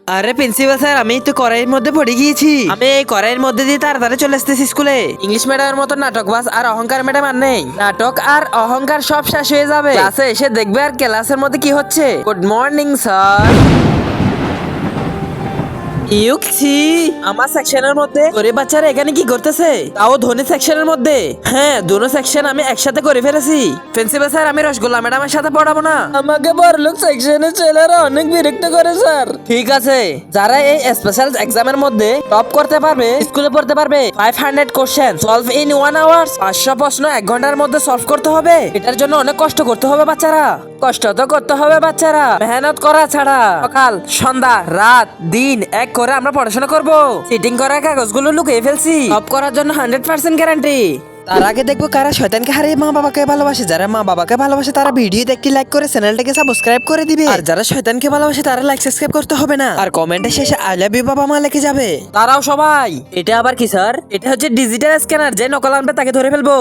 আরে principal sir, আমি তো কড়াইয়ের মধ্যে পড়ে গিয়েছি। আমি এই কড়াইয়ের মধ্যে দিয়ে তাড়াতাড়ি চলে আসতেছি স্কুলে। ইংলিশ ম্যাডামের মতো নাটক বাস আর অহংকার ম্যাডাম আর নেই। নাটক আর অহংকার সব শেষ হয়ে যাবে। ক্লাসে এসে দেখবে আর ক্লাসের মধ্যে কি হচ্ছে। Good morning sir. ইউকছি আমার সেকশনের মধ্যে গরিব বাচ্চারা এখানে কি করতেছে, তাও ধনী সেকশনের মধ্যে। হ্যাঁ, দুটো সেকশন আমি একসাথে করে ফেলেছি। প্রিন্সিপাল স্যার, আমি রসগোল্লা ম্যাডামের সাথে পড়াবো না। আমাকে বড়লোক সেকশনের ছেলেরা অনেক বিরক্ত করে স্যার। ঠিক আছে, যারা এই স্পেশাল এক্সামের মধ্যে টপ করতে পারবে, স্কুলে পড়তে পারবে, 500 কোশ্চেন সলভ ইন 1 আওয়ার, 500 প্রশ্ন 1 ঘন্টার মধ্যে সলভ করতে হবে। এটার জন্য অনেক কষ্ট করতে হবে বাচ্চারা। কষ্ট তো করতে হবে বাচ্চারা, মেহনত করা ছাড়া। সকাল সন্ধ্যা রাত দিন এক করে আমরা পড়াশোনা করব। সিটিং করা কাগজগুলো লুকিয়ে ফেলছি। টপ করার জন্য 100% গ্যারান্টি। তার আগে দেখবো কারা শয়তানকে হারিয়ে মা বাবাকে ভালোবাসে। যারা মা বাবাকে ভালোবাসে তারা ভিডিও দেখতে লাইক করে চ্যানেলটাকে সাবস্ক্রাইব করে দিবে। আর যারা শয়তানকে ভালোবাসে তারা লাইক সাবস্ক্রাইব করতে হবে না। আর কমেন্টের শেষে আই লাভ ইউ বাবা মা লিখে যাবে। তারাও সবাই। এটা আবার কি স্যার? এটা হচ্ছে ডিজিটাল স্ক্যানার, যে নকল আনবে তাকে ধরে ফেলবো।